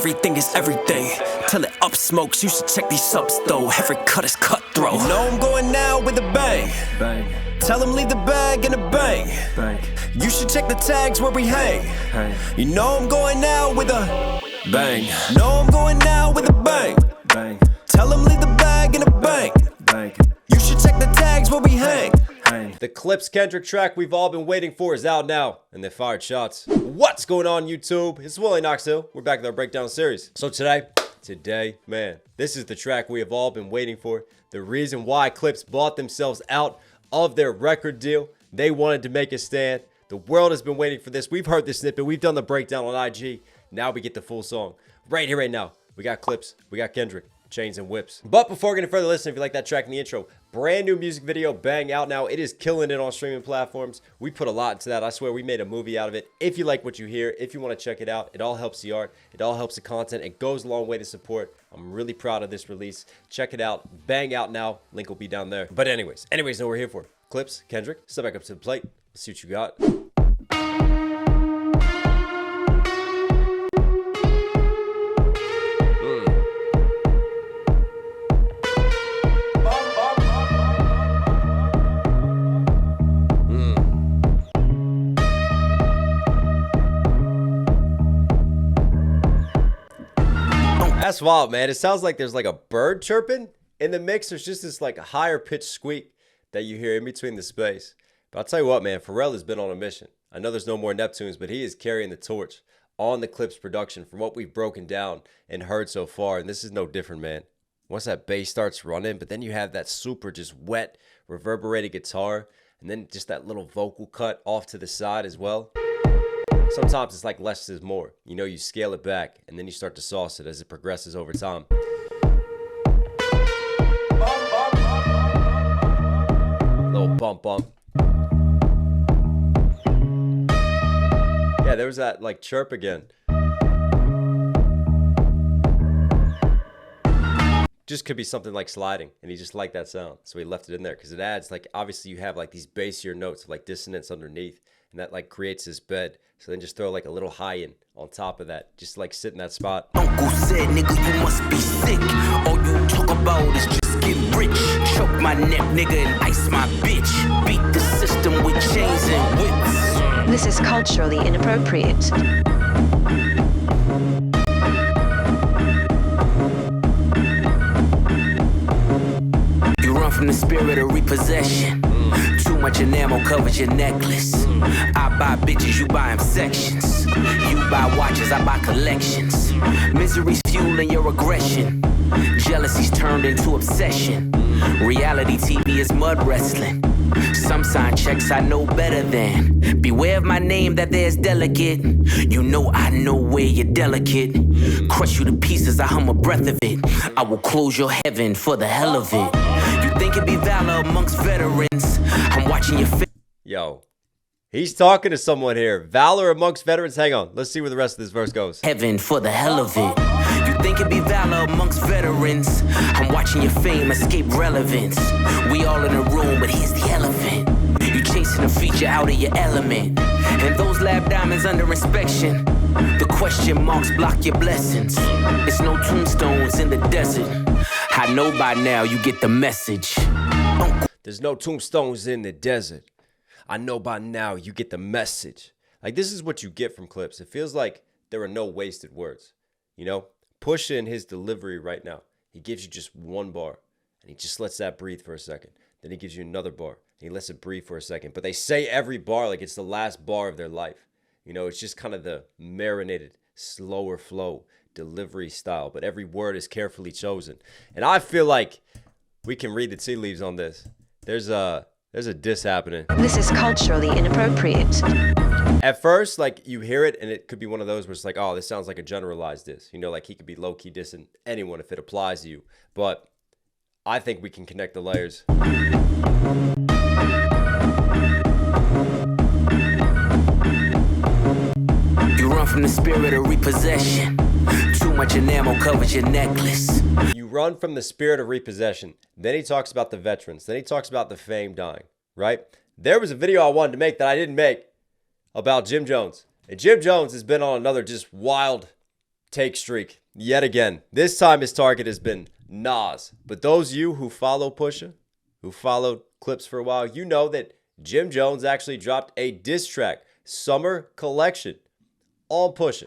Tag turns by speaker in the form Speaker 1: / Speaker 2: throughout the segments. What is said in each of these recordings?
Speaker 1: everything is everything. Till it up smokes, you should check these subs though. Every cut is cutthroat. You know I'm going now with a bang. Bang. Tell them leave the bag in a bang. Bang. You should check the tags where we hang. Hang. You know I'm going now with a bang. Know I'm going now with a bang. Bang. Tell them leave the bag in a bang. Bang. You should check the tags where we hang.
Speaker 2: The Clipse Kendrick track we've all been waiting for is out now, and they fired shots. What's going on, YouTube? It's Willie Knox Hill. We're back with our breakdown series. So today, man, this is the track we have all been waiting for. The reason why Clipse bought themselves out of their record deal. They wanted to make a stand. The world has been waiting for this. We've heard the snippet. We've done the breakdown on IG. Now we get the full song. Right here, right now. We got Clipse. We got Kendrick. Chains and whips. But before we get any further, listen, if you like that track in the intro, brand new music video, bang, out now. It is killing it on streaming platforms. We put a lot into that. I swear we made a movie out of it. If you like what you hear, if you want to check it out, it all helps the art. It all helps the content. It goes a long way to support. I'm really proud of this release. Check it out. Bang, out now. Link will be down there. But anyways, know what we're here for. Clipse, Kendrick, step back up to the plate. Let's see what you got. That's wild, man. It sounds like there's like a bird chirping in the mix. There's just this like higher pitched squeak that you hear in between the space. But I'll tell you what, man, Pharrell has been on a mission. I know there's no more Neptunes, but he is carrying the torch on the Clipse production from what we've broken down and heard so far. And this is no different, man. Once that bass starts running, but then you have that super just wet, reverberated guitar, and then just that little vocal cut off to the side as well. Sometimes it's like less is more. You know, you scale it back, and then you start to sauce it as it progresses over time. Little bump. Yeah, there was that like chirp again. Just could be something like sliding, and he just liked that sound, so he left it in there because it adds like, obviously you have like these bassier notes of like dissonance underneath, and that like creates this bed. So then just throw like a little high in on top of that, just like sit in that spot.
Speaker 1: Uncle said, nigga, you must be sick. All you talk about is just get rich. Choke my neck, nigga, and ice my bitch. Beat the system with chains and whips.
Speaker 3: This is culturally inappropriate.
Speaker 1: You run from the spirit of repossession. Too much enamel covers your necklace. I buy bitches, you buy them sections. You buy watches, I buy collections. Misery's fueling your aggression. Jealousy's turned into obsession. Reality TV is mud wrestling. Some sign checks I know better than. Beware of my name that there's delicate. You know I know where you're delicate. Crush you to pieces, I hum a breath of it. I will close your heaven for the hell of it. You think it'd be valor amongst veterans? I'm watching your face.
Speaker 2: Yo, he's talking to someone here. Valor amongst veterans. Hang on. Let's see where the rest of this verse goes.
Speaker 1: Heaven for the hell of it. You think it'd be valor amongst veterans? I'm watching your fame escape relevance. We all in a room, but here's the elephant. You chasing a feature out of your element. And those lab diamonds under inspection. The question marks block your blessings. It's no tombstones in the desert. I know by now you get the message.
Speaker 2: There's no tombstones in the desert. I know by now you get the message. Like, this is what you get from Clipse. It feels like there are no wasted words. You know, Pusha in his delivery right now, he gives you just one bar, and he just lets that breathe for a second. Then he gives you another bar, and he lets it breathe for a second. But they say every bar like it's the last bar of their life. You know, it's just kind of the marinated, slower flow delivery style, but every word is carefully chosen. And I feel like we can read the tea leaves on this. There's a diss happening.
Speaker 3: This is culturally inappropriate.
Speaker 2: At first, like, you hear it, and it could be one of those where it's like, oh, this sounds like a generalized diss. You know, like, he could be low-key dissing anyone if it applies to you. But I think we can connect the layers.
Speaker 1: You run from the spirit of repossession. Too much enamel covers your necklace.
Speaker 2: You run from the spirit of repossession. Then he talks about the veterans. Then he talks about the fame dying, right? There was a video I wanted to make that I didn't make about Jim Jones. And Jim Jones has been on another just wild take streak yet again. This time his target has been Nas. But those of you who follow Pusha, who followed Clipse for a while, you know that Jim Jones actually dropped a diss track, Summer Collection, on Pusha,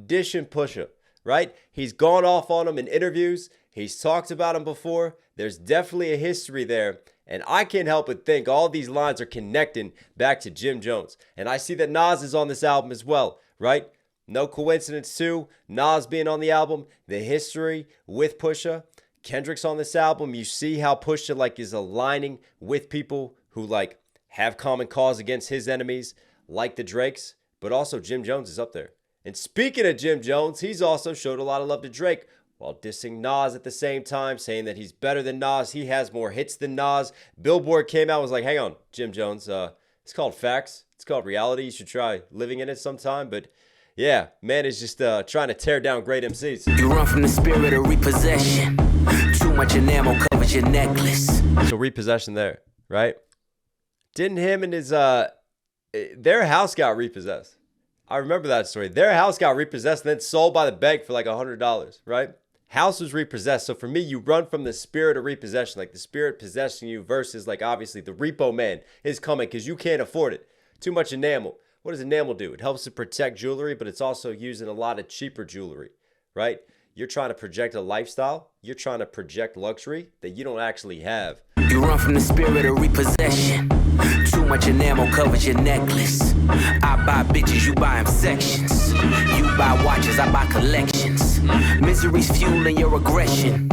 Speaker 2: dishing Pusha, right? He's gone off on him in interviews. He's talked about him before. There's definitely a history there. And I can't help but think all these lines are connecting back to Jim Jones. And I see that Nas is on this album as well, right? No coincidence too. Nas being on the album, the history with Pusha. Kendrick's on this album. You see how Pusha like is aligning with people who like have common cause against his enemies, like the Drakes. But also Jim Jones is up there. And speaking of Jim Jones, he's also showed a lot of love to Drake, while dissing Nas at the same time, saying that he's better than Nas. He has more hits than Nas. Billboard came out and was like, hang on, Jim Jones. It's called facts. It's called reality. You should try living in it sometime. But yeah, man is just trying to tear down great MCs.
Speaker 1: You run from the spirit of repossession. Too much enamel covers your necklace.
Speaker 2: So repossession there, right? Didn't him and his, their house got repossessed. I remember that story. Their house got repossessed and then sold by the bank for like $100, right? House was repossessed. So for me, you run from the spirit of repossession, like the spirit possessing you versus like obviously the repo man is coming because you can't afford it. Too much enamel. What does enamel do? It helps to protect jewelry, but it's also used in a lot of cheaper jewelry, right? You're trying to project a lifestyle. You're trying to project luxury that you don't actually have.
Speaker 1: You run from the spirit of repossession. Too much enamel covers your necklace. I buy bitches, you buy them sections. You buy watches, I buy collections. Misery's fueling your aggression.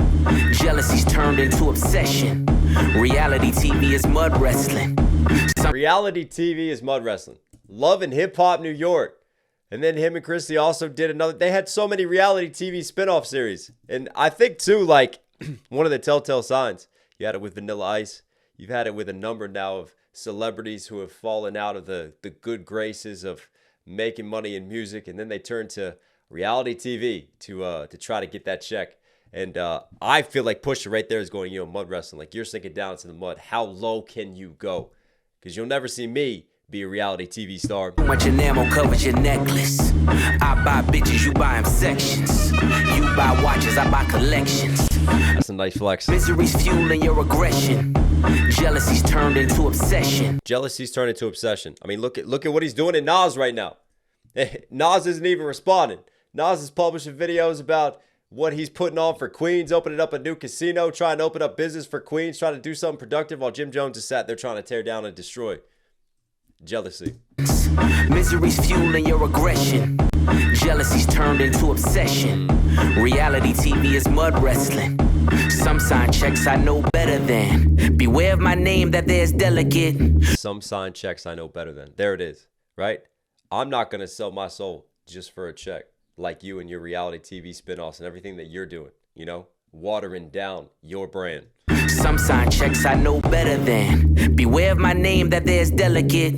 Speaker 1: Jealousy's turned into obsession. Reality TV is mud wrestling.
Speaker 2: Reality TV is mud wrestling. Love and Hip Hop New York. And then him and Christy also did another. They had so many reality TV spinoff series. And I think too, like one of the telltale signs, you had it with Vanilla Ice. You've had it with a number now of celebrities who have fallen out of the good graces of making money in music. And then they turn to reality TV to try to get that check. And I feel like Pusha right there is going, mud wrestling. Like you're sinking down into the mud. How low can you go? Because you'll never see me be a reality TV star.
Speaker 1: Too much enamel covers your necklace. I buy bitches, you buy them sections. You buy watches, I buy collections.
Speaker 2: That's a nice flex.
Speaker 1: Misery's fueling your aggression. Jealousy's turned into obsession.
Speaker 2: Jealousy's turned into obsession. I mean, look at what he's doing in Nas right now. Nas isn't even responding. Nas is publishing videos about what he's putting on for Queens, opening up a new casino, trying to open up business for Queens, trying to do something productive, while Jim Jones is sat there trying to tear down and destroy. Jealousy.
Speaker 1: Misery's fueling your aggression. Jealousy's turned into obsession. Reality TV is mud wrestling. Some sign checks I know better than. Beware of my name that there's delicate.
Speaker 2: Some sign checks I know better than. There it is, right? I'm not going to sell my soul just for a check like you and your reality TV spinoffs and everything that you're doing, watering down your brand.
Speaker 1: Some sign checks I know better than. Beware of my name that there's delicate.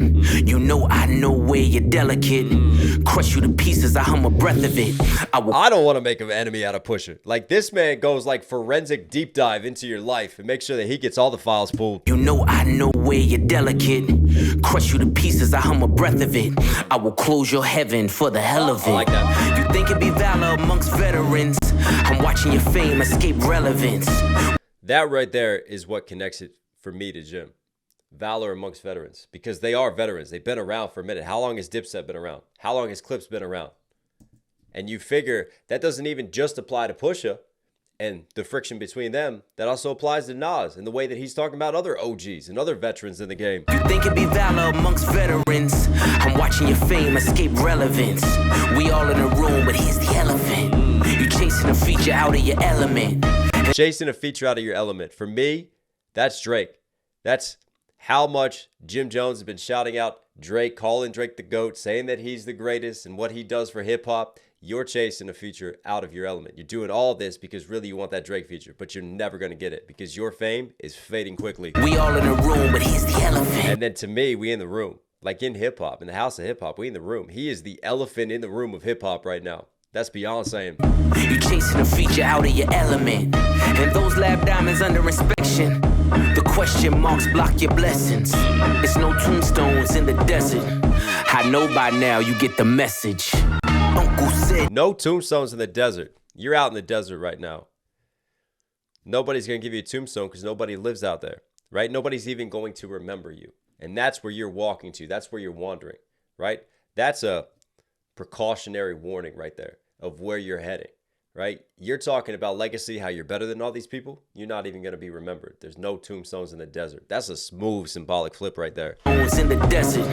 Speaker 1: I know where you're delicate. Crush you to pieces, I hum a breath of it.
Speaker 2: I don't want to make an enemy out of Pusha. Like this man goes like forensic deep dive into your life and make sure that he gets all the files pulled.
Speaker 1: I know where you're delicate. Crush you to pieces, I hum a breath of it. I will close your heaven for the hell of it.
Speaker 2: I like that.
Speaker 1: You think it'd be valor amongst veterans? I'm watching your fame escape relevance.
Speaker 2: That right there is what connects it for me to Jim. Valor amongst veterans. Because they are veterans. They've been around for a minute. How long has Dipset been around? How long has Clipse been around? And you figure that doesn't even just apply to Pusha and the friction between them. That also applies to Nas and the way that he's talking about other OGs and other veterans in the game.
Speaker 1: You think it'd be valor amongst veterans? I'm watching your fame escape relevance. We all in a room, but here's the elephant. You chasing a feature out of your element.
Speaker 2: Chasing a feature out of your element. For me, that's Drake. That's how much Jim Jones has been shouting out Drake, calling Drake the GOAT, saying that he's the greatest and what he does for hip hop. You're chasing a feature out of your element. You're doing all this because really you want that Drake feature, but you're never going to get it because your fame is fading quickly.
Speaker 1: We all in a room, but he's the elephant.
Speaker 2: And then to me, we in the room. Like in hip hop, in the house of hip hop, we in the room. He is the elephant in the room of hip hop right now. That's beyond saying.
Speaker 1: You chasing a feature out of your element. And those lab diamonds under inspection. The question marks block your blessings. It's no tombstones in the desert. I know by now you get the message. Uncle said said.
Speaker 2: No tombstones in the desert. You're out in the desert right now. Nobody's going to give you a tombstone because nobody lives out there, right? Nobody's even going to remember you. And that's where you're walking to. That's where you're wandering, right? That's a precautionary warning right there of where you're heading, right? You're talking about legacy, how you're better than all these people. You're not even going to be remembered. There's no tombstones in the desert. That's a smooth symbolic flip right there.
Speaker 1: In the desert.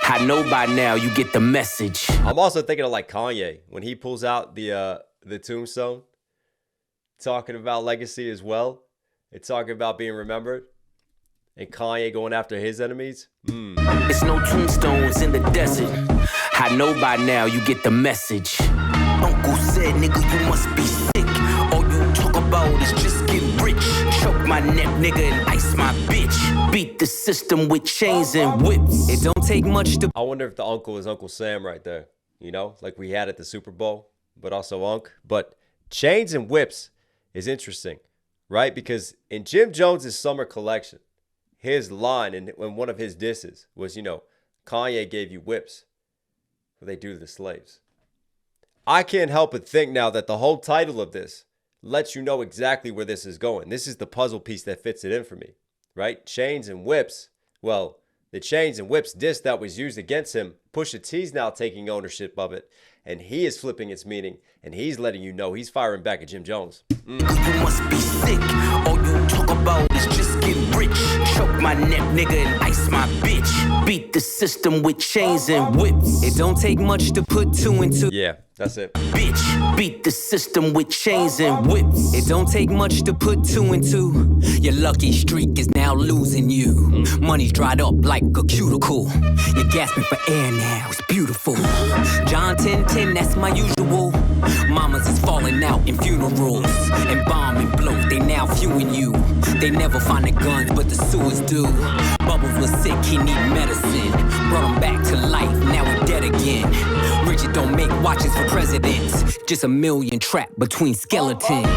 Speaker 1: I know by now you get the message.
Speaker 2: I'm also thinking of like Kanye when he pulls out the tombstone, talking about legacy as well. It's talking about being remembered. And Kanye going after his enemies.
Speaker 1: It's no tombstones in the desert. I know by now you get the message. Uncle said, nigga, you must be sick. All you talk about is just get rich. Choke my neck, nigga, and ice my bitch. Beat the system with chains and whips. It don't take much to...
Speaker 2: I wonder if the uncle is Uncle Sam right there. You know, like we had at the Super Bowl, but also Unc. But chains and whips is interesting, right? Because in Jim Jones's summer collection, his line in one of his disses was, you know, Kanye gave you whips. What they do to the slaves. I can't help but think now that the whole title of this lets you know exactly where this is going. This is the puzzle piece that fits it in for me, right? Chains and whips. Well, the chains and whips diss that was used against him, Pusha T's now taking ownership of it, and he is flipping its meaning, and he's letting you know he's firing back at Jim Jones.
Speaker 1: You must be sick. All you talk about is just get rich. Choke my neck, nigga, and ice my bitch. Beat the system with chains and whips. It don't take much to put two and two.
Speaker 2: Yeah, that's it.
Speaker 1: Bitch, beat the system with chains and whips. It don't take much to put two and two. Your lucky streak is now losing you. Money's dried up like a cuticle. You're gasping for air now, it's beautiful. John 10:10, that's my usual. Mamas is falling out in funerals. And bomb and blow, they now viewing you. They never find the guns, but the sewers do. Bubbles was sick, he need medicine. Brought him back to life, now he dead again. Richard don't make watches for presidents. Just a million trapped between skeletons.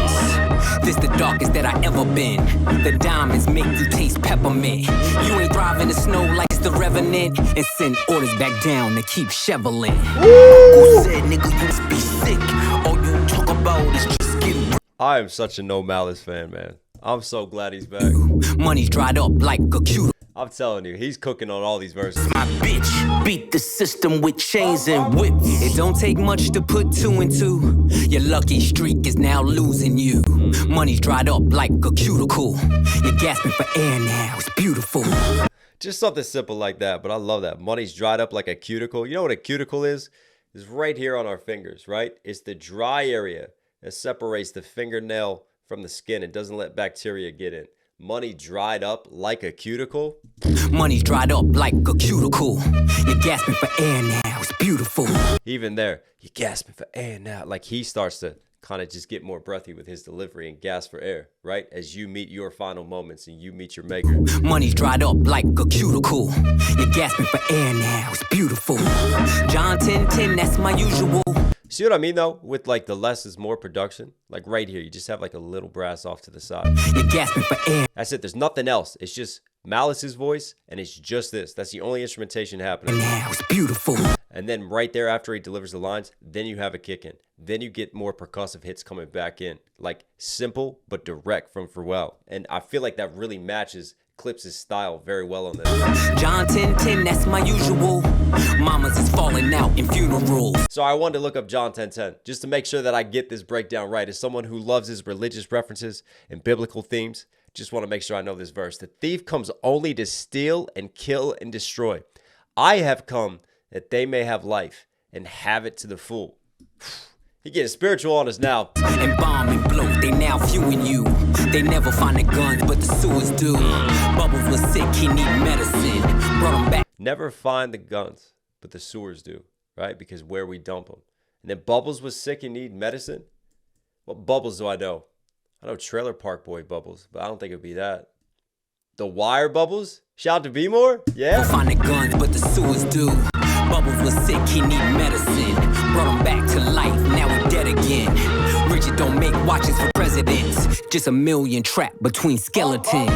Speaker 1: This the darkest that I ever been. The diamonds make you taste peppermint. You ain't driving the snow like it's the Revenant. And send orders back down to keep shoveling. Who said, nigga, you must be sick. All you talk about is just getting rich.
Speaker 2: I am such a No Malice fan, man. I'm so glad he's back.
Speaker 1: Money's dried up like a cuticle.
Speaker 2: I'm telling you, he's cooking on all these verses.
Speaker 1: My bitch, beat the system with chains and whips. It don't take much to put two and two. Your lucky streak is now losing you. Money's dried up like a cuticle. You're gasping for air now, it's beautiful.
Speaker 2: Just something simple like that, but I love that. Money's dried up like a cuticle. You know what a cuticle is? It's right here on our fingers, right? It's the dry area that separates the fingernail from the skin and doesn't let bacteria get in. Money dried up like a cuticle.
Speaker 1: Money's dried up like a cuticle. You're gasping for air now, it's beautiful.
Speaker 2: Even there, you're gasping for air now. Like he starts to kind of just get more breathy with his delivery and gasp for air, right? As you meet your final moments and you meet your maker.
Speaker 1: Money's dried up like a cuticle. You're gasping for air now, it's beautiful. John 10:10, that's my usual.
Speaker 2: See what I mean though? With like the less is more production. Like right here, you just have like a little brass off to the side.
Speaker 1: You're gasping for air.
Speaker 2: That's it. There's nothing else. It's just Malice's voice and it's just this. That's the only instrumentation happening.
Speaker 1: Now it's beautiful.
Speaker 2: And then right there after he delivers the lines, then you have a kick in. Then you get more percussive hits coming back in. Like simple but direct from Pharrell. And I feel like that really matches Clipse' style very well on this.
Speaker 1: John 10:10, that's my usual. Mamas is falling out in funerals.
Speaker 2: So I wanted to look up John 10:10 just to make sure that I get this breakdown right. As someone who loves his religious references and biblical themes, just want to make sure I know this verse. The thief comes only to steal and kill and destroy. I have come that they may have life and have it to the full. He getting spiritual on us now.
Speaker 1: And bomb and blow, they now viewing you. They never find the guns, but the sewers do. Bubbles was sick, he need medicine. Brought him back.
Speaker 2: Never find the guns, but the sewers do, right? Because where we dump them. And then Bubbles was sick and need medicine. What Bubbles do I know? I know Trailer Park Boy Bubbles, but I don't think it'd be that. The Wire Bubbles? Shout out to B-More? Yeah?
Speaker 1: Never find the guns, but the sewers do. Bubbles was sick, he need medicine. Brought him back to life, now he dead again. Richard don't make watches for presidents. Just a million trapped between skeletons.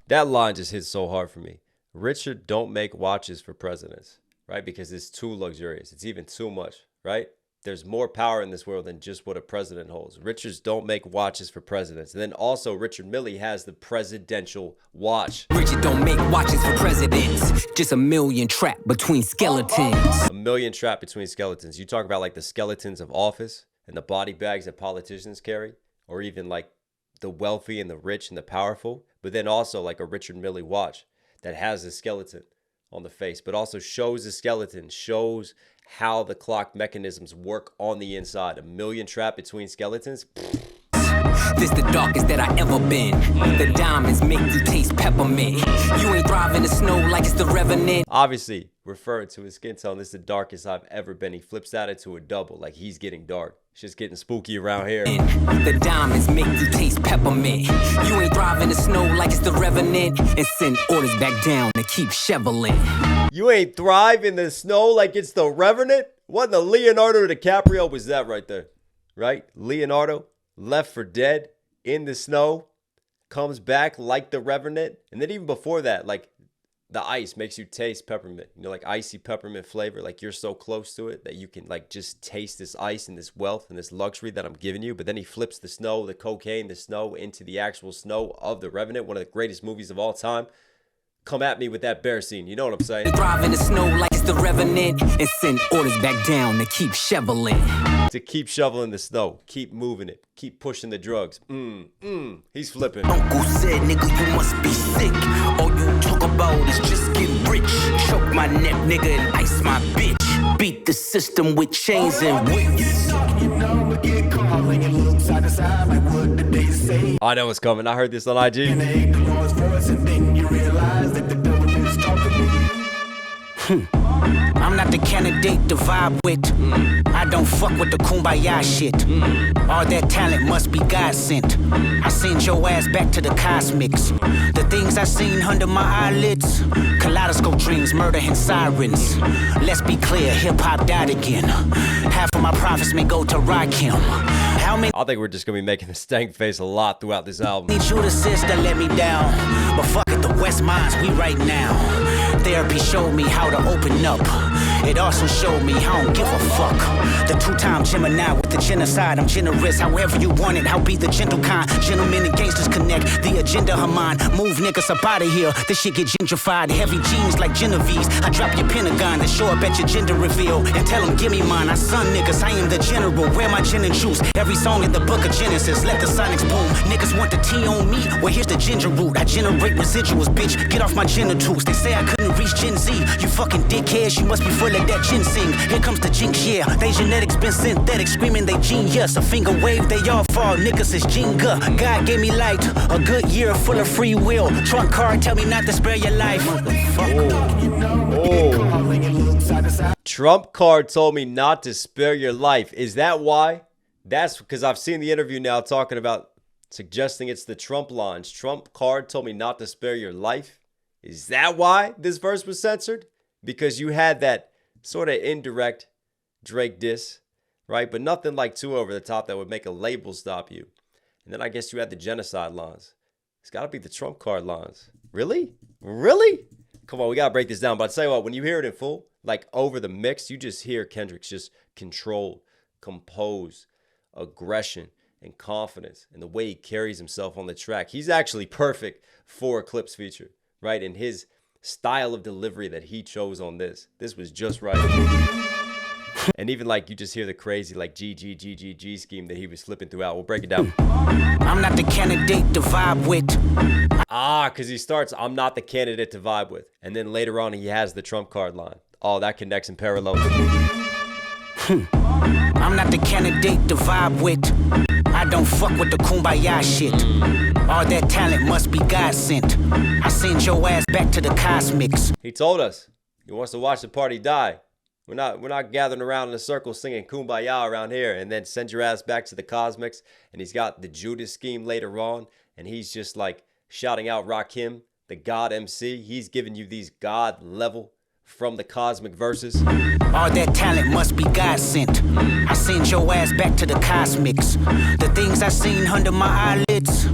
Speaker 2: That line just hits so hard for me. Richard don't make watches for presidents, right? Because it's too luxurious. It's even too much, right? there's more power in this world than just what a president holds. Richards don't make watches for presidents. And then also Richard Mille has the presidential watch.
Speaker 1: Richard don't make watches for presidents. Just a million trapped between skeletons.
Speaker 2: A million trapped between skeletons. You talk about like the skeletons of office and the body bags that politicians carry, or even like the wealthy and the rich and the powerful. But then also like a Richard Mille watch that has a skeleton on the face, but also shows the skeleton, shows how the clock mechanisms work on the inside. A million trapped between skeletons.
Speaker 1: This the darkest that I ever been. The diamonds make you taste peppermint. You ain't thriving in the snow like it's the Revenant.
Speaker 2: Obviously, referring to his skin tone, this is the darkest I've ever been. He flips that into a double, like he's getting dark. It's just getting spooky around here.
Speaker 1: The diamonds make you taste peppermint. You ain't thriving in the snow like it's the Revenant. And send orders back down to keep shoveling.
Speaker 2: You ain't thrive in the snow like it's the Revenant? What in the Leonardo DiCaprio was that right there? Right? Leonardo, left for dead in the snow, comes back like the Revenant. And then even before that, like the ice makes you taste peppermint. You know, like icy peppermint flavor. Like you're so close to it that you can like just taste this ice and this wealth and this luxury that I'm giving you. But then he flips the snow, the cocaine, the snow into the actual snow of the Revenant. One of the greatest movies of all time. Come at me with that bear scene. You know what I'm saying?
Speaker 1: Thrive in the snow like it's the Revenant. And send orders back down to keep shoveling.
Speaker 2: To keep shoveling the snow. Keep moving it. Keep pushing the drugs. He's flipping.
Speaker 1: Uncle said, nigga, you must be sick. All you talk about is just get rich. Choke my neck, nigga, and ice my bitch. Beat the system with chains and whips.
Speaker 2: I know what's coming. I heard this on IG.
Speaker 1: I'm not the candidate to vibe with. I don't fuck with the kumbaya shit. All that talent must be God sent. I send your ass back to the cosmics. The things I seen under my eyelids. Kaleidoscope dreams, murder and sirens. Let's be clear, hip-hop died again. Half of my profits may go to Rakim. How many
Speaker 2: I think we're just going to be making the stank face a lot throughout this album.
Speaker 1: need you to sister let me down? But fuck it, the West Minds, we right now. Therapy showed me how to open up. It also showed me I don't give a fuck. The two-time Gemini with the genocide. I'm generous, however you want it. I'll be the gentle kind. Gentlemen and gangsters connect. The agenda of mine. Move niggas up out of here. This shit get gentrified. Heavy jeans like Genevieve's. I drop your Pentagon and show up at your gender reveal. And tell them, give me mine. I son niggas, I am the general. Where my gin and juice? Every song in the book of Genesis. Let the sonics boom. Niggas want the tea on me. Well, here's the ginger root. I generate residuals, bitch. Get off my genitals. They say I couldn't reach Gen Z. You fucking dickheads. You must be full of that ginseng. Here comes the jinx, yeah. They genetics been synthetic. Screaming they genius. A finger wave, they all fall. Niggas is Jenga. God gave me light. A good year full of free will. Trunk card, tell me not to spare your life.
Speaker 2: Trump card told me not to spare your life. Is that why? That's because I've seen the interview now talking about suggesting it's the Trump lines. Trump card told me not to spare your life. Is that why this verse was censored? Because you had that sort of indirect Drake diss, right? But nothing like too over the top that would make a label stop you. And then I guess you had the genocide lines. It's got to be the Trump card lines. Really? Really? Come on, we got to break this down. But I'll tell you what, when you hear it in full, like over the mix, you just hear Kendrick's just control, compose, aggression, and confidence. And the way he carries himself on the track. He's actually perfect for a Clipse feature, right? And his style of delivery that he chose on this was just right. And even like you just hear the crazy like G scheme that he was flipping throughout. We'll break it down.
Speaker 1: I'm not the candidate to vibe with.
Speaker 2: Because he starts, I'm not the candidate to vibe with. And then later on, he has the Trump card line. Oh, that connects in parallel.
Speaker 1: I'm not the candidate to vibe with. I don't fuck with the kumbaya shit. All that talent must be God sent. I send your ass back to the cosmics.
Speaker 2: He told us he wants to watch the party die. We're not gathering around in a circle singing kumbaya around here and then send your ass back to the cosmics. And he's got the Judas scheme later on. And he's just like shouting out Rakim, the God MC. He's giving you these God level from the cosmic verses.
Speaker 1: All that talent must be God sent. I send your ass back to the cosmics. The things I seen under my eyelids.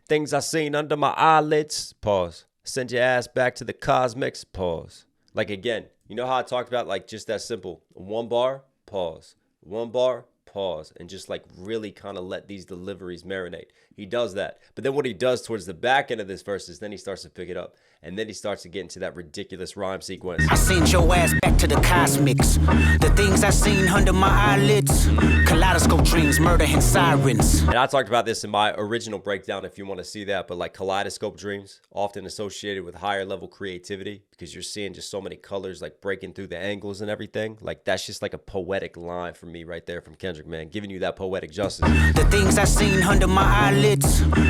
Speaker 2: Things I seen under my eyelids. Pause. Send your ass back to the cosmics. Pause. Like again, you know how I talked about like just that simple one bar? Pause. one bar, pause, and just like really kind of let these deliveries marinate. He does that. But then what he does towards the back end of this verse is then he starts to pick it up. And then he starts to get into that ridiculous rhyme sequence.
Speaker 4: I send your ass back to the cosmics. The things I seen under my eyelids. Kaleidoscope dreams, murder and sirens.
Speaker 2: And I talked about this in my original breakdown if you want to see that. But like kaleidoscope dreams, often associated with higher level creativity because you're seeing just so many colors like breaking through the angles and everything. Like that's just like a poetic line for me right there from Kendrick, man. Giving you that poetic justice.
Speaker 4: The things I seen under my eyelids.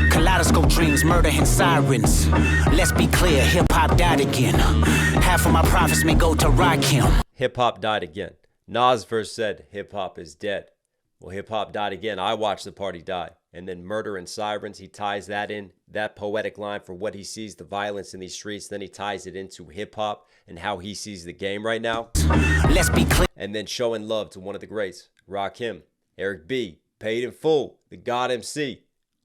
Speaker 4: Kaleidoscope dreams, murder and sirens. Let's be clear. Hip-hop died again. Half of my profits may go to Rakim.
Speaker 2: Hip-hop died again. Nas verse said hip-hop is dead. Well, hip-hop died again. I watched the party die. And then murder and sirens, he ties that in, that poetic line for what he sees, the violence in these streets. Then he ties it into hip-hop and how he sees the game right now.
Speaker 4: Let's be clear.
Speaker 2: And then showing love to one of the greats, Rakim, Eric B, Paid in Full, the God MC,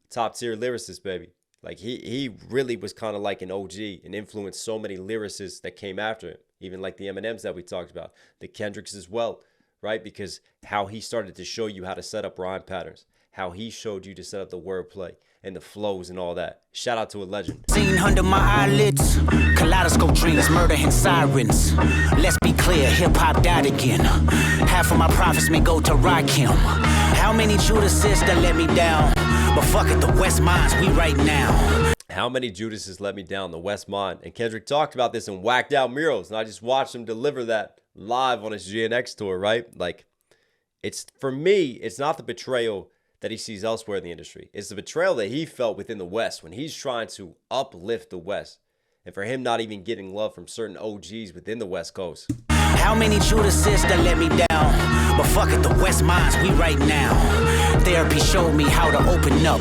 Speaker 2: top-tier lyricist, baby. Like, he really was kind of like an OG and influenced so many lyricists that came after him, even like the Eminems that we talked about, the Kendricks as well, right? Because how he started to show you how to set up rhyme patterns, how he showed you to set up the wordplay and the flows and all that. Shout out to a legend.
Speaker 4: Seen under my eyelids, kaleidoscope dreams, murder and sirens. Let's be clear, hip-hop died again. Half of my profits may go to Rakim. How many Judases that let me down? But fuck it, the West Minds, we right now.
Speaker 2: How many Judases let me down? The West Mind. And Kendrick talked about this in Whacked Out Murals, and I just watched him deliver that live on his GNX tour, right? Like, it's, for me, it's not the betrayal that he sees elsewhere in the industry. It's the betrayal that he felt within the West when he's trying to uplift the West. And for him not even getting love from certain OGs within the West Coast.
Speaker 4: How many Judases that let me down? But fuck it, the West Minds, we right now. Therapy showed me how to open up.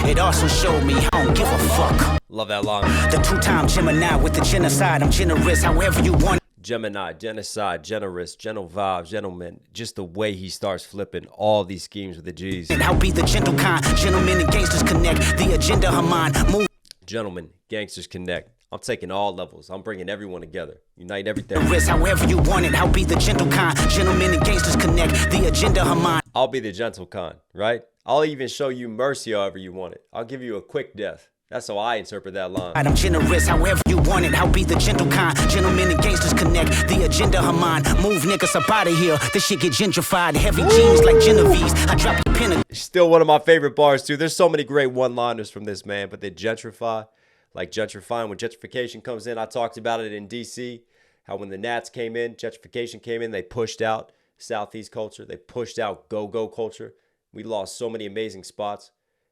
Speaker 4: It also showed me I don't give a fuck.
Speaker 2: Love that line.
Speaker 4: The two-time Gemini with the genocide. I'm generous, however you want.
Speaker 2: Gemini, genocide, generous, gentle vibes, gentlemen. Just the way he starts flipping all these schemes with the G's.
Speaker 4: And I'll be the gentle kind. Gentlemen and gangsters connect. The agenda of mine. Move.
Speaker 2: Gentlemen, gangsters connect. I'm taking all levels. I'm bringing everyone together. Unite everything.
Speaker 4: Risk however you want it. I'll be the gentle kind. Gentlemen and gangsters connect. The agenda of mine.
Speaker 2: I'll be the gentle kind, right? I'll even show you mercy however you want it. I'll give you a quick death. That's how I interpret that line.
Speaker 4: I'm generous however you want it. I'll be the gentle kind. Gentlemen and gangsters connect. The agenda of mine. Move niggas up out of here. This shit get gentrified. Heavy jeans like Genevieve's. I drop the pin.
Speaker 2: Still one of my favorite bars too. There's so many great one-liners from this man, but they gentrify. Like gentrifying, when gentrification comes in, I talked about it in DC, how when the Nats came in, gentrification came in, they pushed out Southeast culture, they pushed out go-go culture. We lost so many amazing spots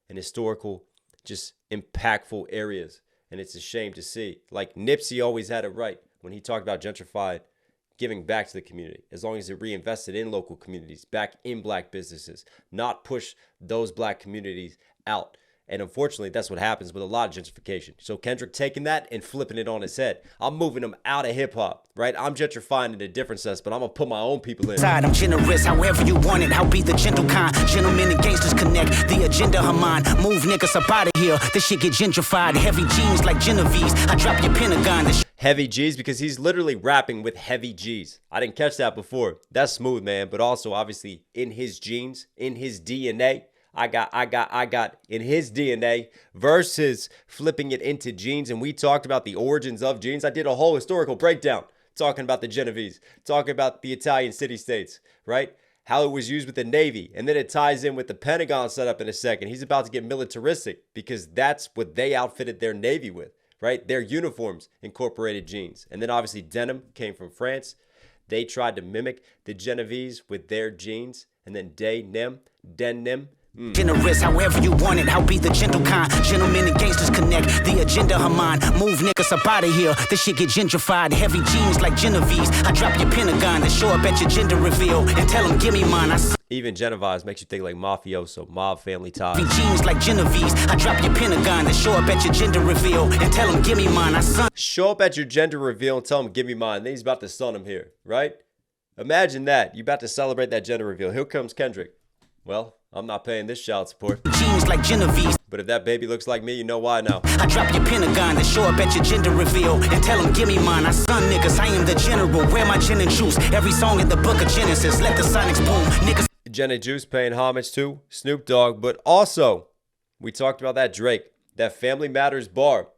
Speaker 2: and historical, just impactful areas, and it's a shame to see. Like Nipsey always had it right when he talked about gentrified, giving back to the community, as long as it reinvested in local communities, back in black businesses, not push those black communities out. And unfortunately, that's what happens with a lot of gentrification. So Kendrick taking that and flipping it on his head. I'm moving him out of hip-hop, right? I'm gentrifying in a different sense, but I'm going to put my own people in.
Speaker 4: I'm generous however you want it. I'll be the gentle kind. Gentlemen and gangsters connect. The agenda of mine. Move niggas up out of here. This shit get gentrified. Heavy jeans like Genevieve's. I drop your Pentagon.
Speaker 2: Heavy G's, because he's literally rapping with heavy G's. I didn't catch that before. That's smooth, man. But also, obviously, in his genes, in his DNA, I got in his DNA versus flipping it into jeans. And we talked about the origins of jeans. I did a whole historical breakdown talking about the Genovese, talking about the Italian city-states, right? How it was used with the Navy. And then it ties in with the Pentagon setup in a second. He's about to get militaristic because that's what they outfitted their Navy with, right? Their uniforms incorporated jeans. And then obviously denim came from France. They tried to mimic the Genovese with their jeans. And then denim.
Speaker 4: Generous however you want it. I'll be the gentle kind. Gentlemen and gangsters connect. The agenda of mine. Move niggas up out of here. This shit get gentrified. Heavy jeans like Genevieve's. I drop your Pentagon. Then show up at your gender reveal and tell them give me mine.
Speaker 2: Even Genovese makes you think like mafioso, mob family ties.
Speaker 4: Heavy jeans like Genevieve's. I drop your Pentagon. Then show up at your gender reveal and tell them give me mine.
Speaker 2: Show up at your gender reveal and tell them give me mine. Then he's about to stun him here, right? Imagine that. You about to celebrate that gender reveal. Here comes Kendrick. Well, I'm not paying this child support.
Speaker 4: Jeans like Genevieve.
Speaker 2: But if that baby looks like me, you know why now.
Speaker 4: I drop your Pentagon, then show up at your gender reveal and tell them, give me mine. I son niggas, I am the general. Wear my gin and juice. Every song in the book of Genesis, let the sonics boom. Niggas.
Speaker 2: Jen and Juice paying homage to Snoop Dogg, but also we talked about that Drake, that Family Matters bar.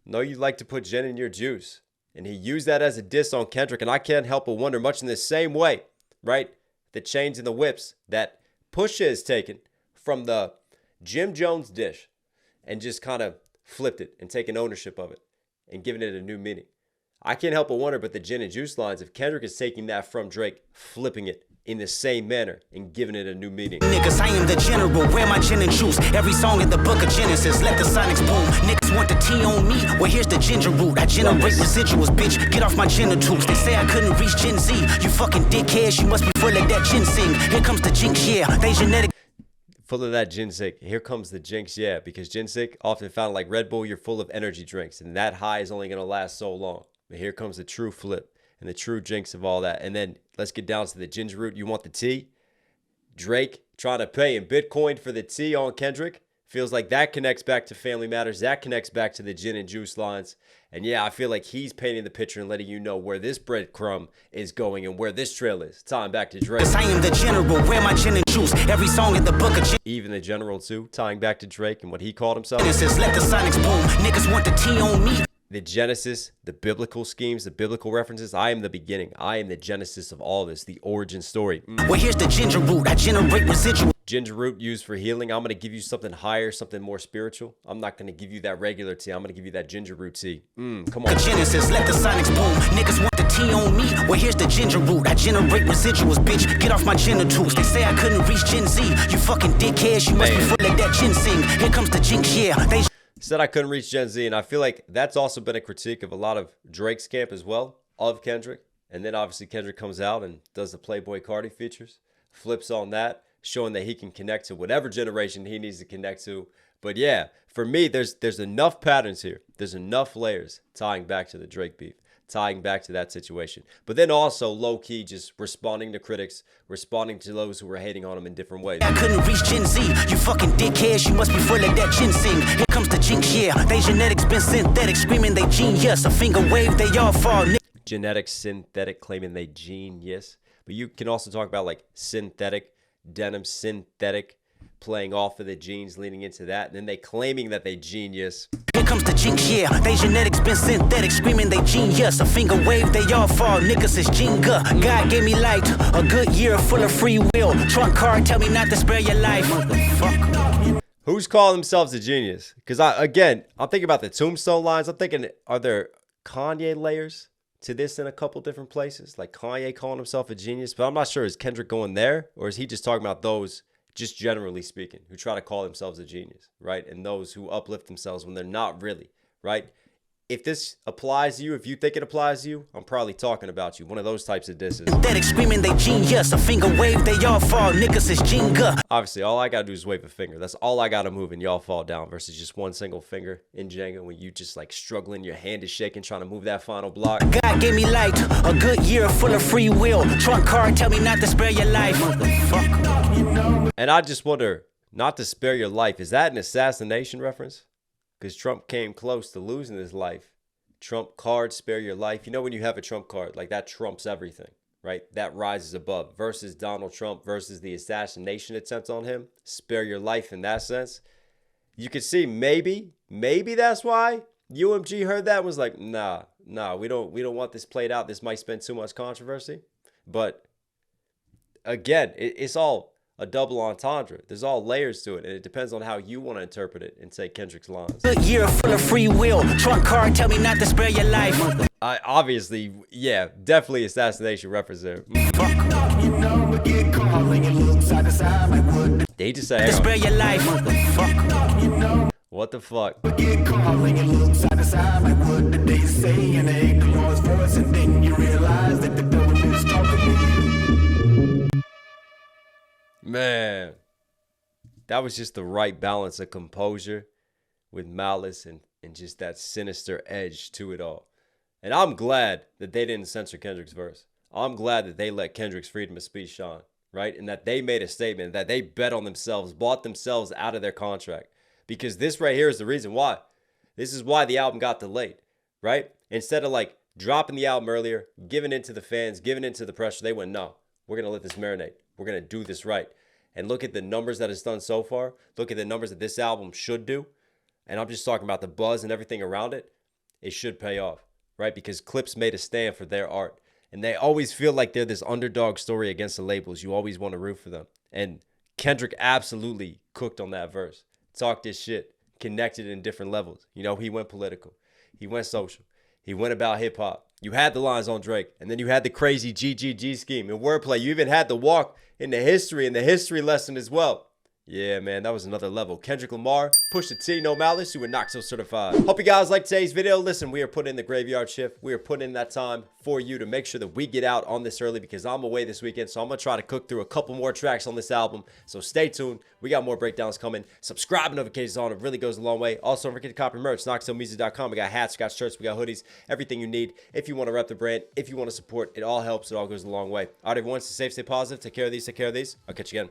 Speaker 2: Know you like to put gin in your juice. And he used that as a diss on Kendrick, and I can't help but wonder, much in the same way, right? The chains and the whips that Pusha has taken from the Jim Jones dish and just kind of flipped it and taken ownership of it and given it a new meaning. I can't help but wonder, but the gin and juice lines, if Kendrick is taking that from Drake, flipping it in the same manner and giving it a new meaning.
Speaker 4: Niggas, I am the general. Wear my gin and juice. Every song in the book of Genesis, let the sonics boom. Niggas want the tea on me. Well, here's the ginger root. I generate residuals, bitch. Get off my genitals. They say I couldn't reach Gen Z. You fucking dickheads. You must be full of that ginseng. Here comes the jinx, yeah. They genetic.
Speaker 2: Full of that ginseng. Here comes the jinx, yeah. Because ginseng, often found like Red Bull, you're full of energy drinks. And that high is only going to last so long. But here comes the true flip and the true jinx of all that. And then let's get down to the ginger root. You want the tea? Drake trying to pay in Bitcoin for the tea on Kendrick. Feels like that connects back to Family Matters. That connects back to the gin and juice lines. And yeah, I feel like he's painting the picture and letting you know where this breadcrumb is going and where this trail is. Tying back to Drake.
Speaker 4: I am the general. Wear my gin and juice. Every song in the book of
Speaker 2: even the general too, tying back to Drake and what he called himself.
Speaker 4: Genesis, let the sonics boom. Niggas want the tea on me.
Speaker 2: The Genesis, the biblical schemes, the biblical references. I am the beginning. I am the genesis of all this, the origin story.
Speaker 4: Well, here's the ginger root. I generate residual.
Speaker 2: Ginger root used for healing. I'm going to give you something higher, something more spiritual. I'm not going to give you that regular tea. I'm going to give you that ginger root tea. Come on.
Speaker 4: Genesis, let the sonics boom. Niggas want the tea on me. Well, here's the ginger root. I generate residuals, bitch. Get off my genitals. They say I couldn't reach Gen Z. You fucking dickheads. You must be full of that ginseng. Here comes the jinx, yeah. They
Speaker 2: said I couldn't reach Gen Z, and I feel like that's also been a critique of a lot of Drake's camp as well, of Kendrick. And then obviously Kendrick comes out and does the Playboy Cardi features, flips on that, showing that he can connect to whatever generation he needs to connect to. But yeah, for me, there's enough patterns here. There's enough layers tying back to the Drake beef, tying back to that situation. But then also low-key just responding to critics, responding to those who were hating on him in different ways.
Speaker 4: I couldn't reach Gen Z. You fucking dickheads. You must be full of that ginseng. Here comes the jinx, yeah. They genetics been synthetic, screaming they genius. A finger wave, they all fall.
Speaker 2: Genetic, synthetic, claiming they genius. But you can also talk about like synthetic, denim, synthetic, playing off of the genes, leaning into that. And then they claiming that they genius.
Speaker 4: Here comes the jinx, yeah. They genetics been synthetic, screaming they genius. A finger wave, they all fall. Niggas is Jenga. God gave me light, a good year full of free will. Trump card, tell me not to spare your life. Motherfucker.
Speaker 2: Who's calling themselves a genius? Because I'm thinking about the tombstone lines. I'm thinking, are there Kanye layers to this in a couple different places? Like Kanye calling himself a genius, but I'm not sure. Is Kendrick going there, or is he just talking about those, just generally speaking, who try to call themselves a genius, right? And those who uplift themselves when they're not really, right? If this applies to you, if you think it applies to you, I'm probably talking about you. One of those types of disses.
Speaker 4: Synthetic screaming they genius. A finger wave, they all fall. Niggas is Jenga.
Speaker 2: Obviously, all I got to do is wave a finger. That's all I got to move and y'all fall down versus just one single finger in Jenga when you just like struggling, your hand is shaking, trying to move that final block.
Speaker 4: God gave me light, a good year full of free will. Trump card, tell me not to spare your life. Motherfucker.
Speaker 2: And I just wonder, not to spare your life, is that an assassination reference? Because Trump came close to losing his life. Trump card, spare your life. You know when you have a Trump card, like that trumps everything, right? That rises above versus Donald Trump versus the assassination attempt on him. Spare your life in that sense. You could see maybe that's why UMG heard that and was like, nah, we don't want this played out. This might spend too much controversy. But again, it's all a double entendre. There's all layers to it, and it depends on how you want to interpret it and say Kendrick's lines.
Speaker 4: Good year full of free will. Trump card, tell me not to spare your life.
Speaker 2: Obviously, yeah, definitely assassination reference there. They just say,
Speaker 4: spare your life.
Speaker 2: What the fuck? Man, that was just the right balance of composure with Malice and just that sinister edge to it all. And I'm glad that they didn't censor Kendrick's verse. I'm glad that they let Kendrick's freedom of speech shine. right? And that they made a statement, that they bet on themselves, bought themselves out of their contract. Because this right here is the reason why. This is why the album got delayed, right? Instead of like dropping the album earlier, giving in to the fans, giving in to the pressure, they went, no, we're going to let this marinate. We're going to do this right. And look at the numbers that it's done so far. Look at the numbers that this album should do. And I'm just talking about the buzz and everything around it. It should pay off, right? Because Clipse made a stand for their art. And they always feel like they're this underdog story against the labels. You always want to root for them. And Kendrick absolutely cooked on that verse. Talked his shit. Connected in different levels. You know, he went political. He went social. He went about hip-hop. You had the lines on Drake. And then you had the crazy GGG scheme and wordplay. You even had the walk in the history lesson as well. Yeah, man, that was another level. Kendrick Lamar, Pusha T, no Malice, you were Knox Hill certified. Hope you guys liked today's video. Listen, we are putting in the graveyard shift. We are putting in that time for you to make sure that we get out on this early because I'm away this weekend. So I'm going to try to cook through a couple more tracks on this album. So stay tuned. We got more breakdowns coming. Subscribe, notifications on. It really goes a long way. Also, don't forget to copy merch, knoxhilldmv.com. We got hats, we got shirts, we got hoodies, everything you need. If you want to rep the brand, if you want to support, it all helps. It all goes a long way. All right, everyone, stay safe, stay positive. Take care of these, take care of these. I'll catch you again.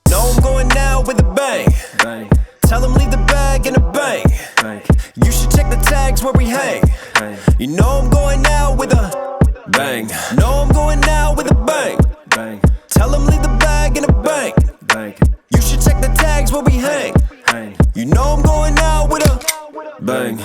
Speaker 5: No, I'm going now with a bang. Bang. Tell them leave the bag in a bang. Bang. You should check the tags where we hang. Bang. You know I'm going now with a bang. No, I'm going now with a bang. Bang. Tell them leave the bag in a bang. Bang. You should check the tags where we hang. Hang. You know I'm going now with a bang.